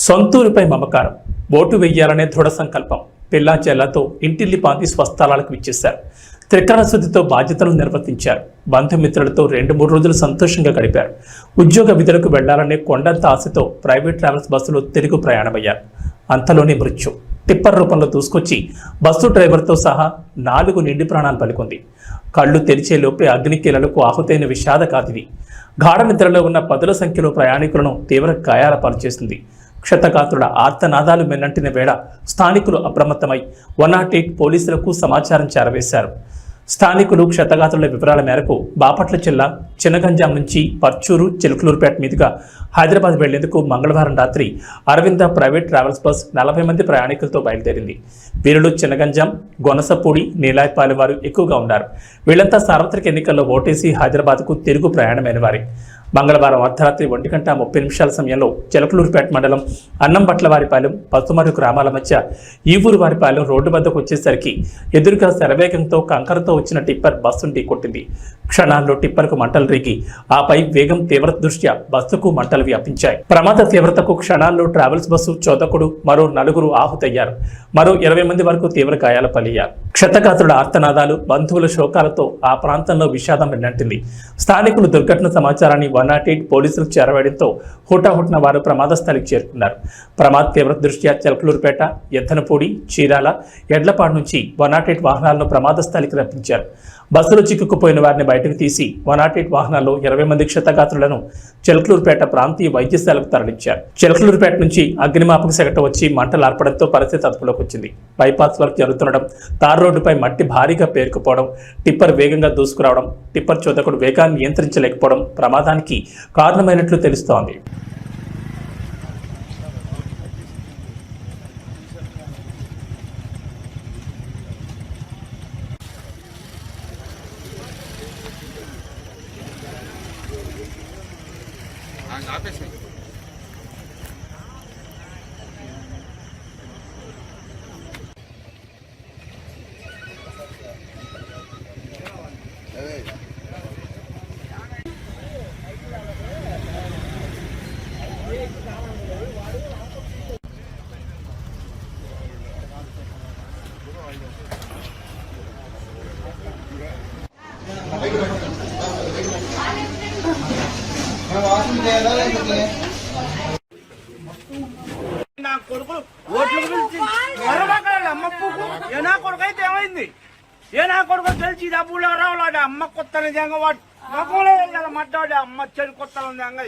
సొంతూరుపై మమకారం, ఓటు వెయ్యాలనే దృఢ సంకల్పం పిల్లా చెల్లతో ఇంటిల్లి పాతి స్వస్థలాలకు విచ్చేశారు. త్రికరణ శుద్ధితో బాధ్యతలు నిర్వర్తించారు. బంధుమిత్రులతో 2-3 రోజులు సంతోషంగా గడిపారు. ఉద్యోగ విధులకు వెళ్లాలనే కొండంత ఆశతో ప్రైవేట్ ట్రావెల్స్ బస్సులో తిరుగు ప్రయాణమయ్యారు. అంతలోనే మృత్యు టిప్పర్ రూపంలో దూసుకొచ్చి బస్సు డ్రైవర్తో సహా 4 నిండి ప్రాణాలు పలుకుంది. కళ్ళు తెరిచే లోపే అగ్నికీలలకు ఆహుతైన విషాద కాదిది. గాఢ నిద్రలో ఉన్న 10ల సంఖ్యలో ప్రయాణికులను తీవ్ర గాయాల పాల్చేసింది. క్షతగాత్రుల ఆర్తనాదాలు మెన్నంటిన వేళ స్థానికులు అప్రమత్తమై 108 పోలీసులకు సమాచారం చేరవేశారు. స్థానికులు క్షతగాత్రుల వివరాల మేరకు బాపట్ల జిల్లా చినగంజాం నుంచి పర్చూరు చిలుకలూరుపేట మీదుగా హైదరాబాద్ వెళ్లేందుకు మంగళవారం రాత్రి అరవింద ప్రైవేట్ ట్రావెల్స్ బస్ 40 మంది ప్రయాణికులతో బయలుదేరింది. వీరిలో చినగంజాం, గొనసపూడి, నీలాయపాలెం వారు ఎక్కువగా ఉన్నారు. వీళ్లంతా సార్వత్రిక ఎన్నికల్లో ఓటేసి హైదరాబాద్కు తిరుగు ప్రయాణమైన వారి. మంగళవారం అర్ధరాత్రి 1:30 సమయంలో చిలకలూరుపేట మండలం అన్నంబట్లవారిపాలెం, పసుమరు గ్రామాల మధ్య ఈవూరువారిపాలెం రోడ్డు వద్దకు వచ్చేసరికి ఎదురుగా శరవేగంతో కంకరతో వచ్చిన టిప్పర్ బస్సును ఢీకొట్టింది. క్షణాల్లో టిప్పర్కు మంటలు రేగి ఆపై వేగం తీవ్రత దృష్ట్యా బస్సుకు మంటలు వ్యాపించాయి. ప్రమాద తీవ్రతకు క్షణాల్లో ట్రావెల్స్ బస్సు చోదకుడు మరో 4 ఆహుతయ్యారు. మరో 20 మంది వరకు తీవ్ర గాయాల పాలయ్యారు. క్షతగాత్రుల ఆర్తనాదాలు, బంధువుల శోకాలతో ఆ ప్రాంతంలో విషాదం వెన్నంటింది. స్థానికులు దుర్ఘటన సమాచారాన్ని 108 పోలీసులకు చేరవేయడంతో హుటాహుటిన వారు ప్రమాద స్థలికి చేరుకున్నారు. ప్రమాద తీవ్రత దృష్ట్యా చిలకలూరుపేట, ఎద్దనపూడి, చీరాల, ఎడ్లపాడు నుంచి 108 వాహనాలను ప్రమాద స్థలికి రప్పించారు. బస్సులో చిక్కుకుపోయిన వారిని బయటకు తీసి 108 వాహనాల్లో 20 మంది క్షతగాత్రులను చిలకలూరుపేట ప్రాంతీయ వైద్యశాలకు తరలించారు. చిలకలూరుపేట నుంచి అగ్నిమాపక శాఖ వచ్చి మంటలు ఆర్పడంతో పరిస్థితి అదుపులోకి వచ్చింది. బైపాస్ వర్క్ జరుగుతుండడం, తార్ రోడ్డుపై మట్టి భారీగా పేరుకుపోవడం, టిప్పర్ వేగంగా దూసుకురావడం, టిప్పర్ చోదకుడు వేగాన్ని నియంత్రించలేకపోవడం ప్రమాదానికి కారణమైనట్లు తెలుస్తోంది. నా కొడుకు ఓట్లు పిలిచి అమ్మ ఏ నా కొడుకు అయితే ఏమైంది? ఏ నా కొడుకు తెలిసి డబ్బులు రావాలంటే అమ్మ కొత్త నిజంగా వాడు మడ్డాడు అమ్మ చెడు కొత్త నిజంగా